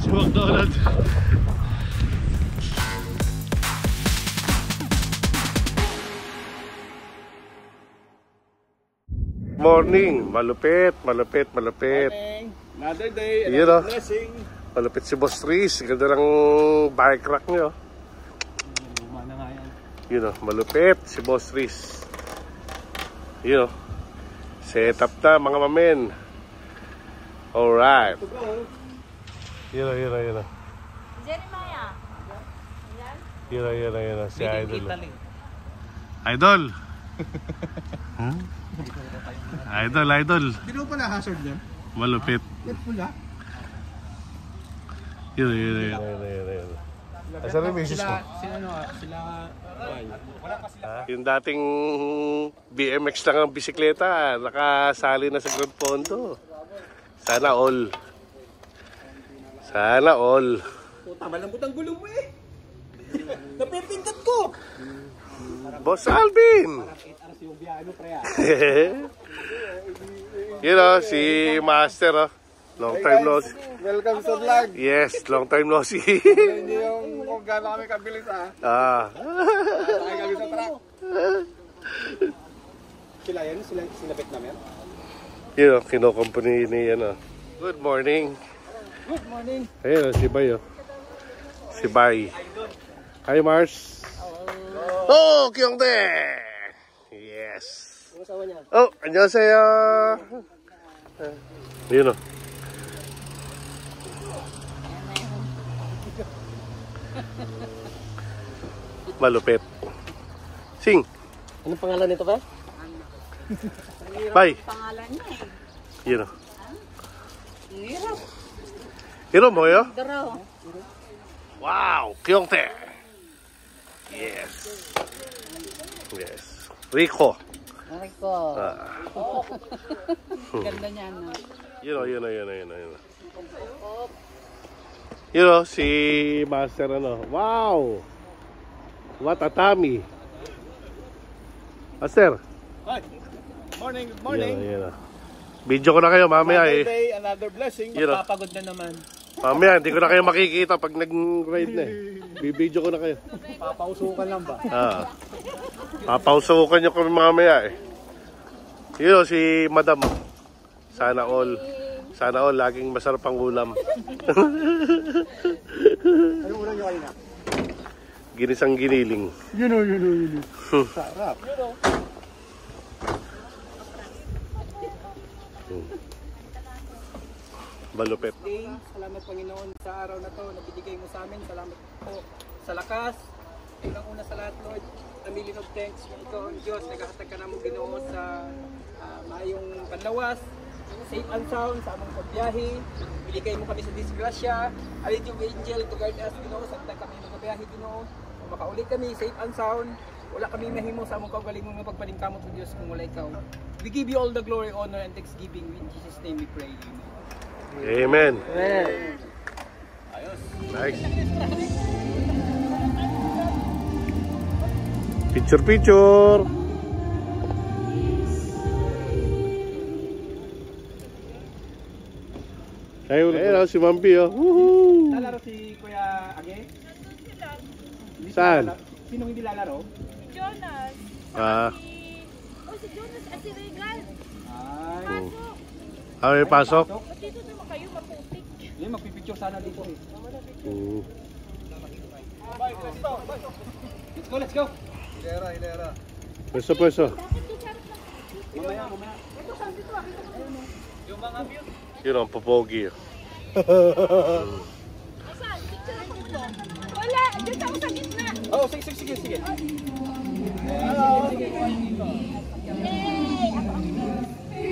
sa McDonald's. Morning, malupit. Another day, another blessing. Malupit si Boss Riz. Ganda ng bike rack nyo. Luma na nga yan. Yun o, malupit si Boss Riz. Yun o, set up na mga mamen. Alright. Yun o. Jeremiah. Yun o, si Idol. Idol. Idol. Hindi mo pala hazard yan? Malupit. Let pula. Yun. Asa rin misis mo? Yung dating BMX lang ang bisikleta, nakasali na sa Grand Pondo. Sana all. Puta, malambot ang gulo mo eh. Napipindot ko. Boss Alvin! You know, si Master, oh. Long time no see. Welcome sa vlog. Yes, long time no see. Hindi yung kung gaano kami kabilis Sakay kami sa truck. Sila sinabit namin? You know, kinokompany ni ano. Good morning. Good morning. Ayun, si Bay, oh. Si Bay. Hi, Mars. Oh, Kyongde! Yes. Oh, 안녕하세요. Yun, oh. Malupit. Sing. Anong pangalan nito ba? Bay. Pangalan niya eh. Yun, oh. Hirap. Hiro mo, yo? Daraw. Wow, Kyongte. Yes. Rico. Ganda niya, no? Yun. You know, si Master ano. Wow! What a tummy. Master. Hi. Morning, good morning. Yun. Video ko na kayo mamaya Another day, another blessing. Magpapagod na naman. Mamaya, hindi ko na kayo makikita pag nag-ride na eh. Bibidyo ko na kayo. Papausukan lang ba? Papausukan nyo kami mamaya eh. Yun o, si Madam. Sana all, laging masarap ang ulam. Ano ulam nyo kayo na? Ginisang giniling. Yun. Sarap. Malupit. Salamat Panginoon sa araw na to na binigay mo sa amin. Salamat po sa lakas. Unang-una sa lahat, Lord, a million of thanks mo ikaw ang Diyos. Naghahatag ka na mo Ginoo sa maayong panlawas, safe and sound sa among pagbiyahe. Binigay mo kami sa disgrasya. Alit yung angel to guard us, Ginoo, sa kami magbiyahe, Ginoo. Makauli kami safe and sound. Wala kami mahimo sa among kaugalingon nga pagpaningkamot sa Diyos kung wala ikaw. We give you all the glory, honor, and thanksgiving. In Jesus' name we pray. Amen. Ayos. Nice. Picture. Ayun, si Mampi, oh. Woohoo! Lalaro si Kuya Age? Saan? Sinong hindi lalaro? Jonas. Si Jonas at si Regal. Ay. May pasok? Dito naman kayo maputik. Hindi, magpipicture sana dito eh. Let's go. Hilera. Pwesto. Mamaya. Yung mga view. Yun ang popogi. Saan? Picture ako mo. Wala, dito ako sa gitna. Oh, sige. Hey!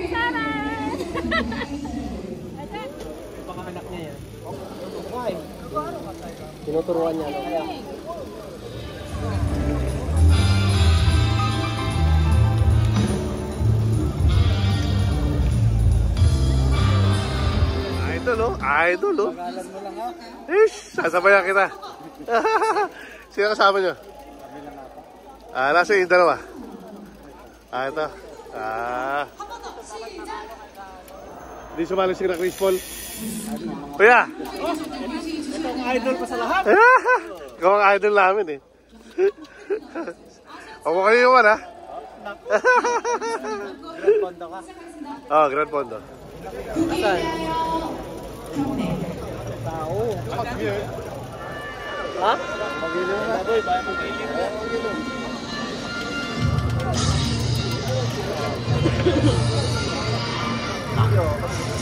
Sarah! Mga anak niya yan. Tinuturuan niya. Kaya. Idol, oh. Pagalan mo lang ha. Ish, sasabayan kita. Sino kasama nyo? Kami lang ako. Nasa yung dalawa. Ito. Di sumali si Chris Paul. Kuya! Ito ang idol pa sa lahat. Ikaw ang idol namin eh. Huwag mo kayo iwan ha. Grand Pondo ka. Oh, Grand Pondo. Saan? Tao. Ha? Mag-inom na.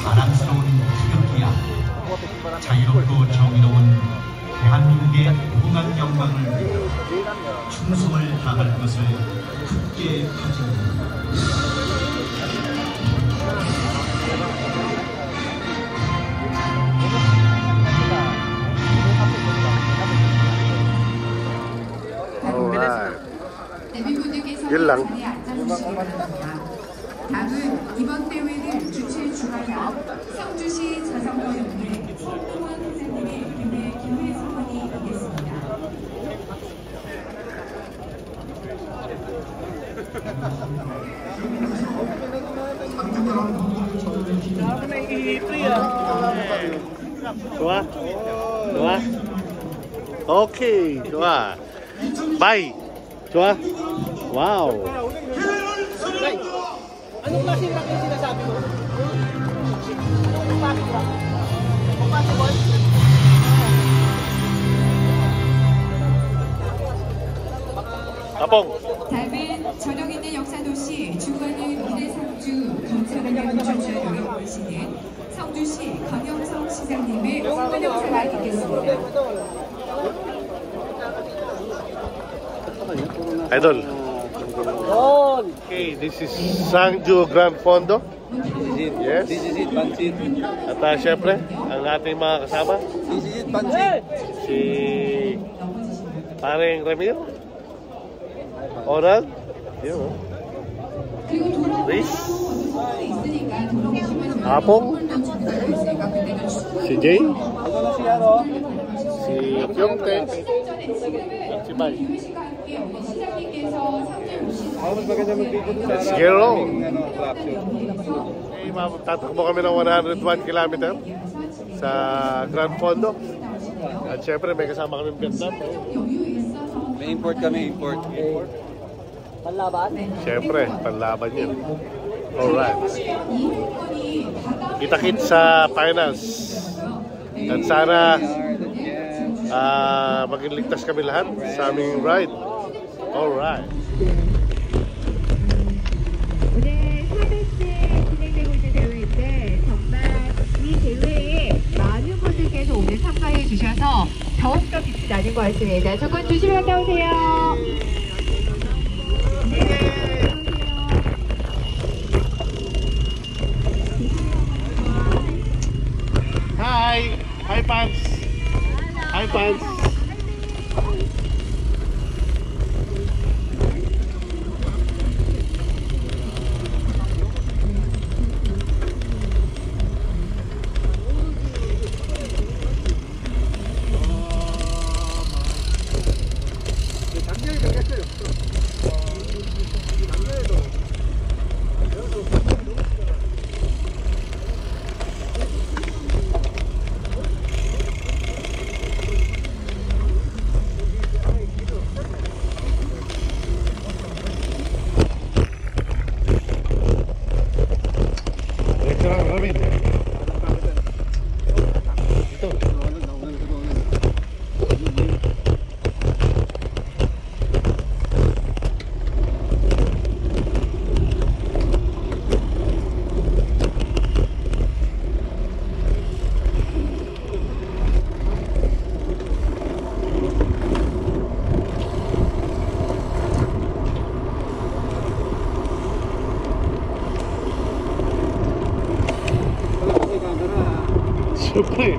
사랑스러운 태극기야 자유롭고 정의로운 대한민국의 무궁한 영광을 충성을 다할 것을 굳게 가지고 Alright. 대비분들께서 yun lang. 자리에 앉아주시기 바랍니다. 다음은 이번 대회를 주최 주관한 성주시 자선거연회 손동원 회장님의 이름에 기회 선언이 있겠습니다. 좋아? 좋아? 오케이, 좋아. 바이. 좋아? 와우. Anong klase rock yung sinasabi mo? Anong klase rock? Compatible? Kapong. 다음은 전형 있는 역사도시 주관의 미래상주 경찰관련 추천 노력하시는 성주시 강영석 시장님의 홍보 영상을 있겠습니다. Idol. Okay, this is Sangju Grand Fondo. Yes. This is it, Pansit. At syempre, ang ating mga kasama, This is it, Pansit. si Paring Ramil, Ronald, yun o. Riz, Apong, si Jay, Ano na siya, no? si Kyongte, at si Bay. Mas maganda mag-bikot sa Let's get on. rap show. Okay, tatakbo kami ng 101 km sa Grand Fondo. At syempre, may kasama kami Vietnam. May import kami, import. Panlaban? Syempre, panlaban yun. Alright. Kita-kit sa finals. At sana maging ligtas kami lahat sa aming ride. Alright. 오늘 4회째 진행되고 있는 대회인데 정말 이 대회에 많은 분들께서 오늘 참가해 주셔서 더욱더 빛이 나는 것 같습니다. 조금 조심히 갔다 오세요. Hi! Hi, Pants! Hi, Pants! Siyempre.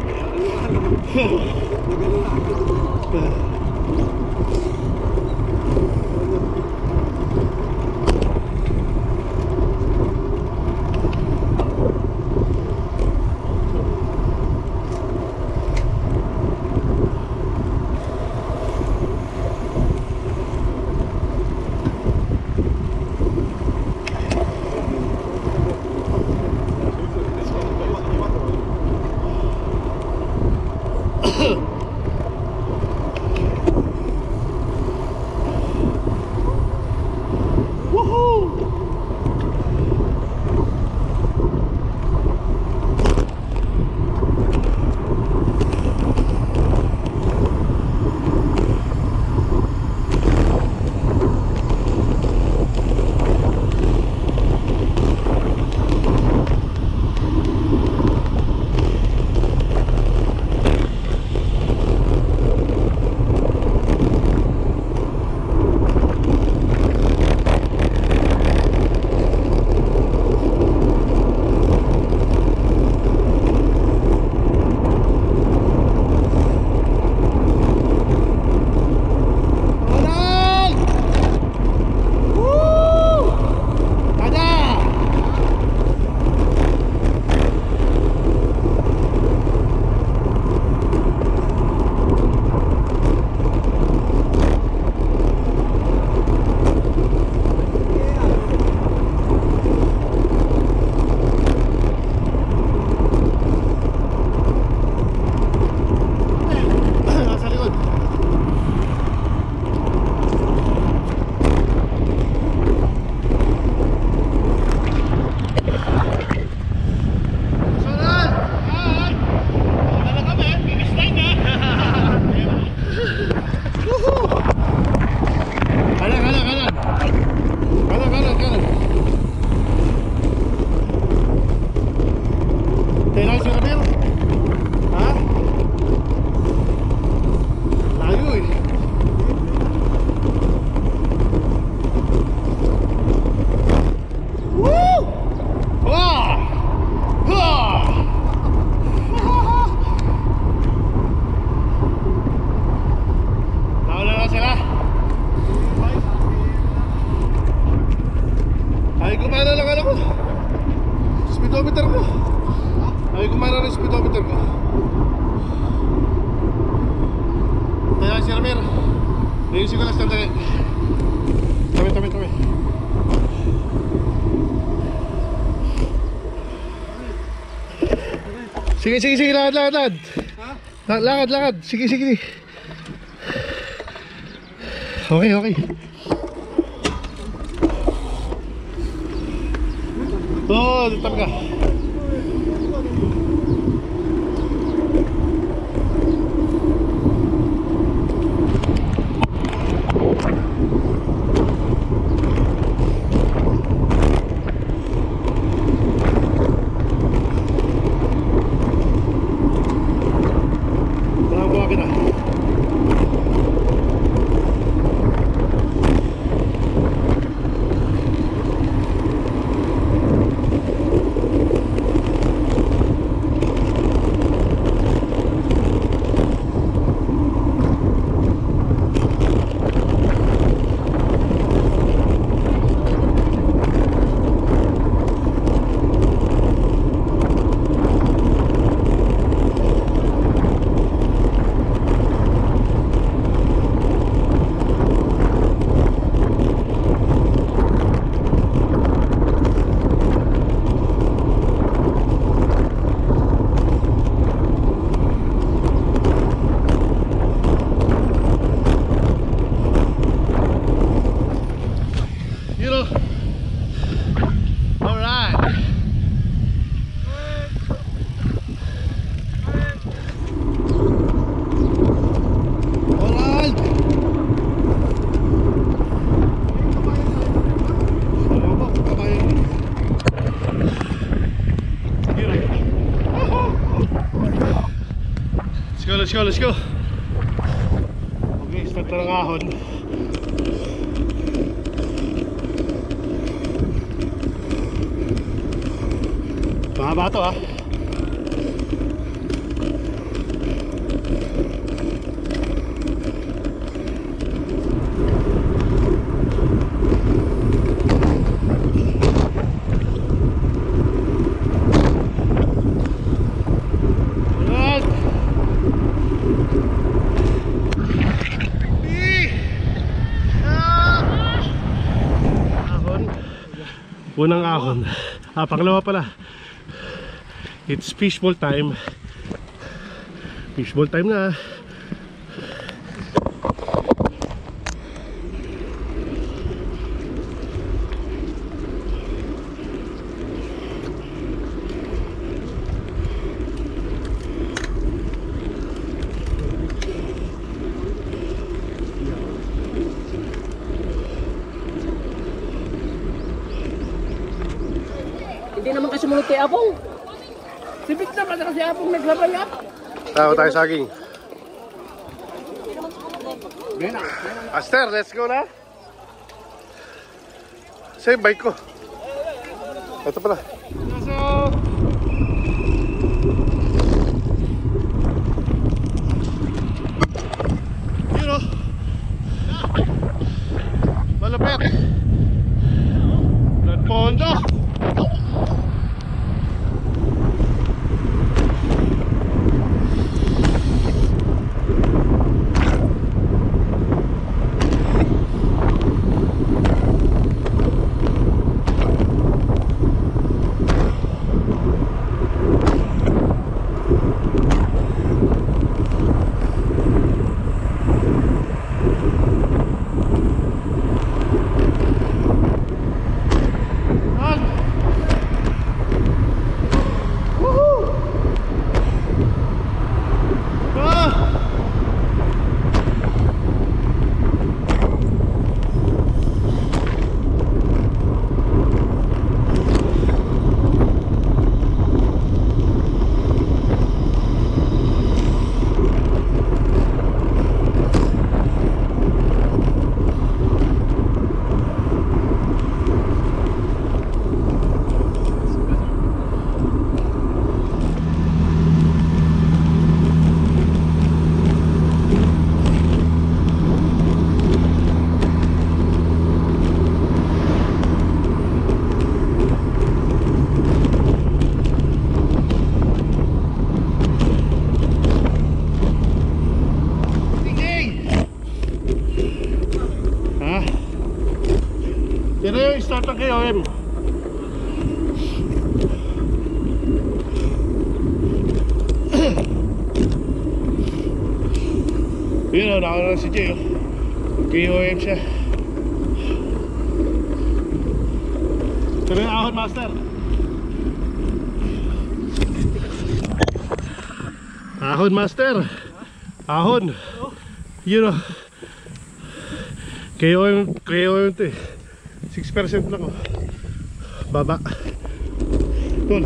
ko. Kaya si Ramir, ayusin ko lang sandali. Tabi. Sige, lakad. Lakad. Sige. Okay. Oh, dito ka. Nakakuha kita. Let's go. Okay, start na ng ahon. Mahaba to, ha. Unang ahon. Pangalawa pala. It's fishbowl time. Fishbowl time na. Hindi naman kasi sumunod kay Apong. Sipit na pa si Apong naglabayap. Tayo saging. Aster, let's go na. Sa'yo bike ko. Ito pala. Yun o. Malapit. Pondo. na yung start ng KOM. Yun o, nakaroon na si Jay o. KOM siya. Ito na yung ahon, master. Ahon, master. Ahon. Yun o. KOM ito eh. 6% lang o. Baba. Tol,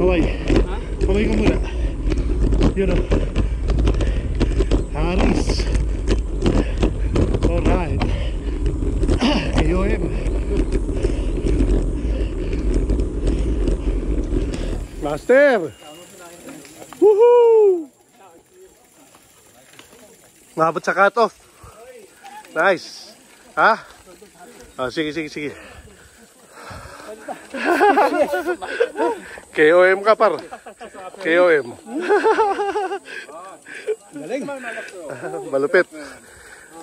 kaway. Kaway ka muna. Yun o. Haris. Alright. KOM. Master. Woohoo! Mabot sa cut-off. Nice. Ha? Oh, sige. KOM ka par. KOM. Galing. Malupit.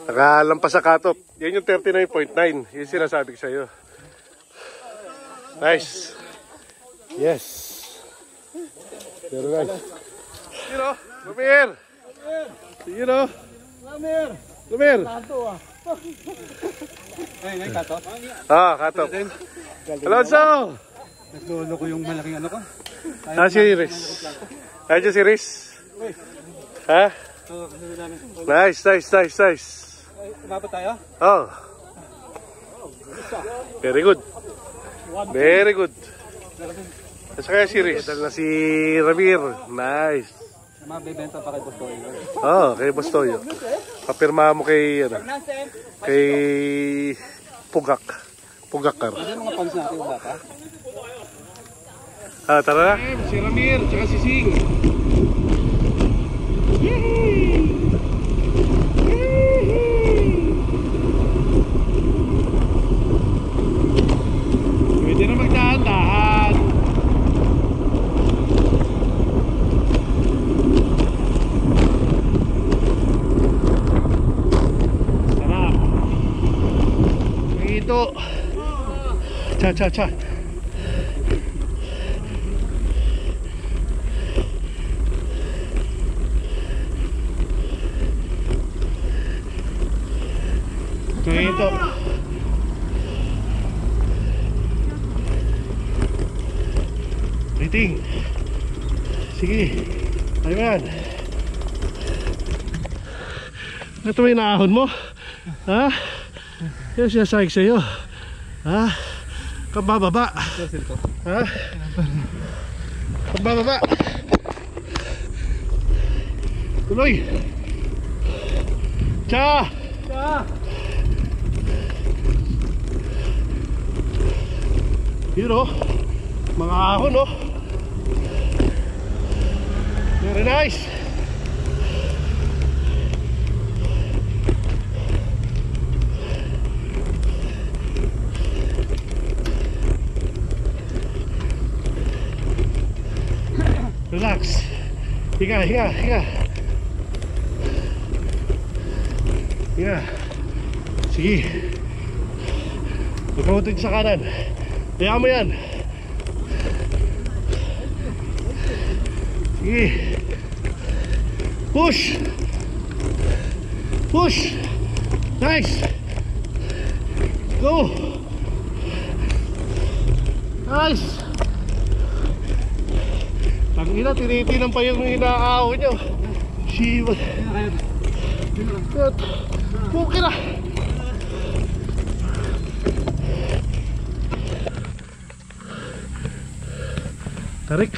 Nakalampas sa cut-off. Yan yung 39.9. Yung sinasabi ko sa'yo. Nice. Yes. Very nice. You know, Lumir. You know. Lumir. Ay, kato. Ah, cut-off. Alonso. Naglolo ko yung malaking ano ko. Si Riz. Ayun si Riz. Ha? Nice. Umabot tayo? Oh. Very good. At saka si Riz. Dahil na si Ramir. Nice. Mabibenta pa kay Bostoy. Oh, kay Bostoyo. Papirma mo kay kay Pugakar. Ano yung mga fans natin wala pa? Ah, tara na. Si Ramir, tsaka si Sing. Pwede na magdahan-dahan. Sarap. Ito. Cha. Ito. Rating. Sige. Ayan. Ito may naahon mo? Ha? Yan siya sahig sa'yo. Ha? Kabababa. Ha? Kabababa. Tuloy. Cha! Yun o. Mga ahon o. Very nice. Relax. Higa. Sige. Ikaw sa kanan. Kaya mo yan. Sige. Push. Nice. Go. Nice. Tangina, tinitinan pa yung inaaw nyo. Shiva. Puki na. Tarik.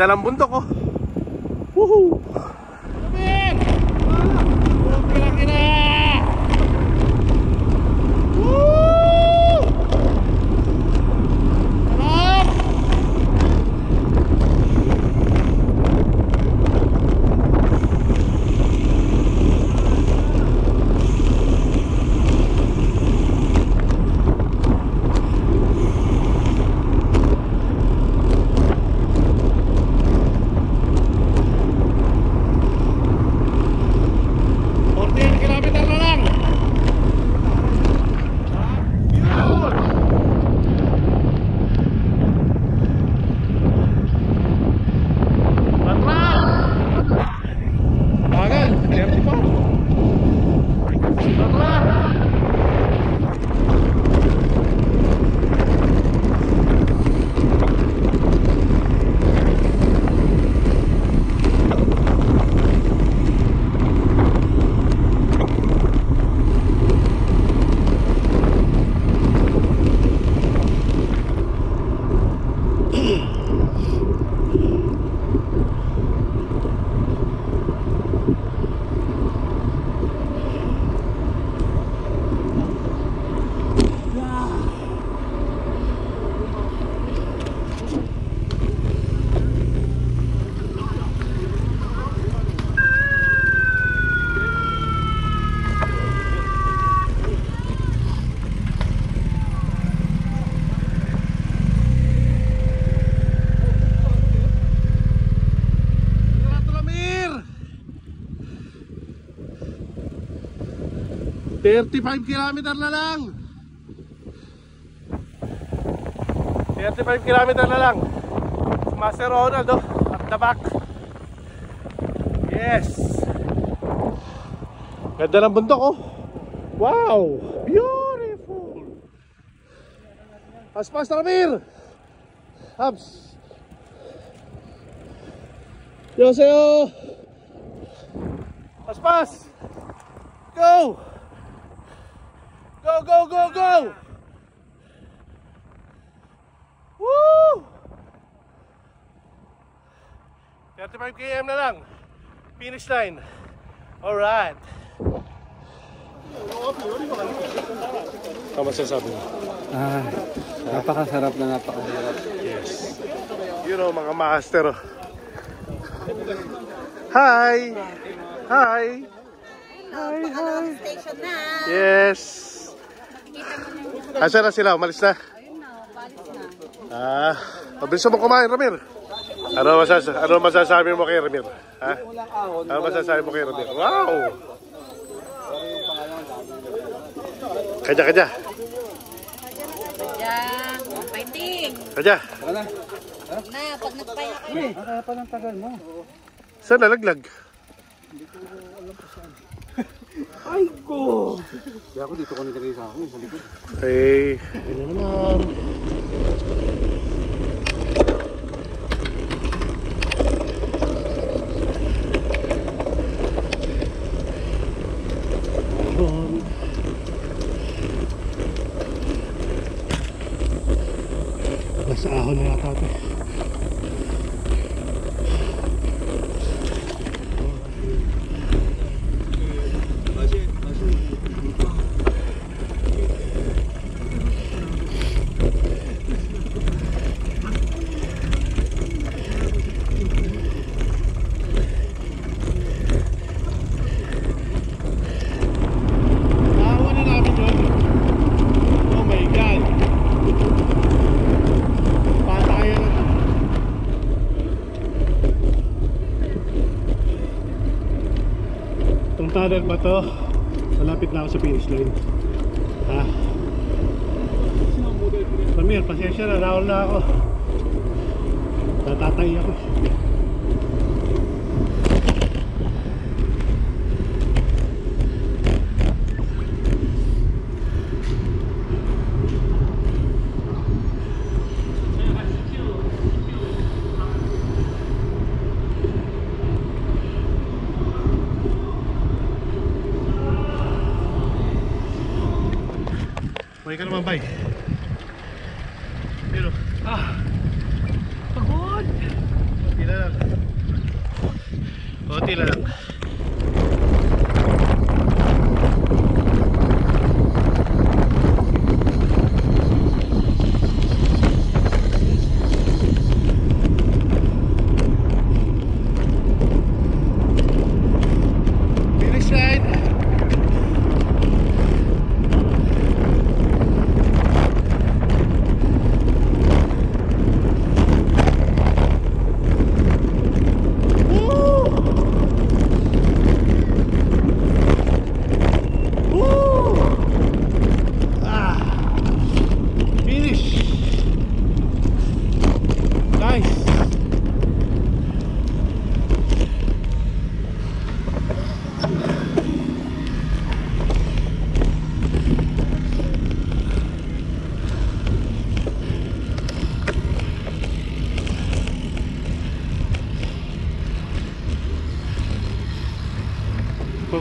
Ganda ng bundok oh. Woohoo! $35 kilometer na lang. 35 kilometer na lang. Master Ronald oh, at the back. Yes. Ganda ng bundok oh. Wow, beautiful. Aspas Ramir. Habs. Yoseyo. Aspas. Go. Go, go, go, go! Woo! 35 km na lang. Finish line. Alright. Ano masasabi mo? Napakasarap na napakasarap. Yes. You know, mga master. Hi! Hi! Hi, hi! Station na. Yes! Asa na sila? Umalis na? Ayun na, balis na. Mabilis mo kumain, Ramir. Ano masasabi mo kay Ramir? Ha? Ano masasabi mo kay Ramir? Wow! Kadya. Diyan, fighting. Kadya. Na, pag nagpahinga kayo. Kaya pa ng tagal mo. Saan nalaglag? Ay ko! Kaya ako dito ko nagkagay sa akin, sa likod. Okay. Ano naman? Nasa ahon na yata ito. Tunnel ba to? Malapit na ako sa finish line. Ha? Ramir, pasensya na, naul na ako. Natatay ako. May ka naman, bay. Pero, pagod. Hindi na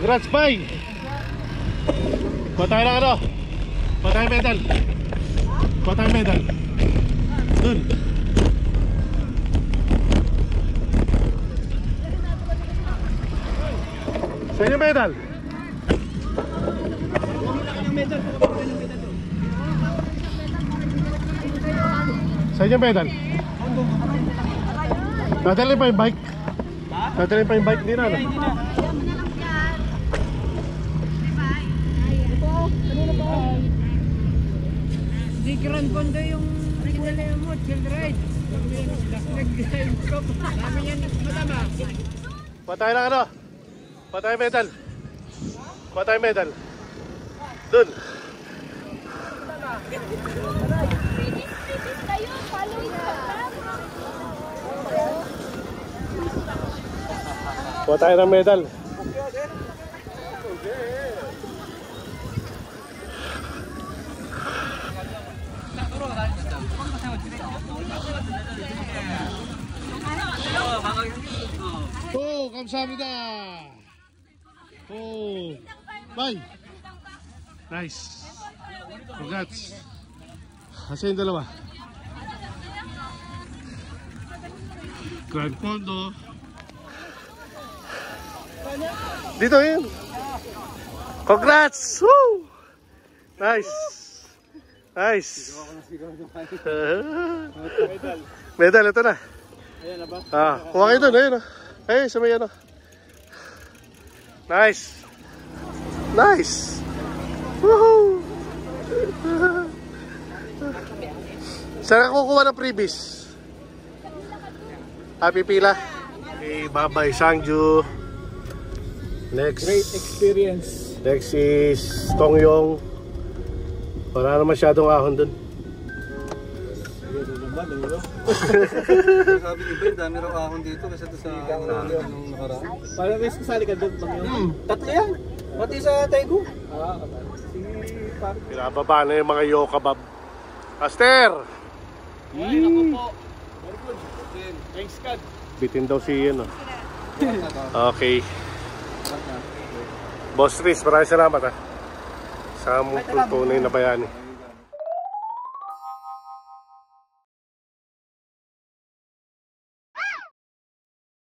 Congrats, bye! Kuha tayo ng ano? Kuha tayo medal. Kuha tayo medal. Dun. Sa inyo medal? Sa inyo medal? Dadalhin pa yung bike? Dadalhin pa yung bike din ano? Di Grand Condo yung original mo, chill ride. Nag-drive ko pa. Kami yan, madama. Kuha tayo ng ano? Kuha tayo medal. Kuha tayo medal. Dun. Kuha tayo ng medal. Oh, 감사합니다. Oh, bye. Nice. Congrats. Asa yung dalawa? Grand Condo. Dito yun. Congrats! Woo! Nice. Nice. Medal, ito na. Ayan na ba? Kuha kayo doon, ayun. Ayun, sa may ano. Nice. Nice. Woohoo! Saan ka kukuha ng freebies? Happy pila. Okay, bye-bye, Sangju. Next. Great experience. Next is Tongyong. Wala na masyadong ahon dun. Sabi ni Ben, dami raw ahon dito kasi ito sa nung nakaraan. Parang may sasali ka doon. Tatlo yan. Pati sa Taigo. Pinababa na yung mga yokabab. Aster! Ay, ako po. Very good. Thanks, God. Bitin daw si yun. Okay. Boss Riz, maraming salamat ha. Sa tunay na bayani.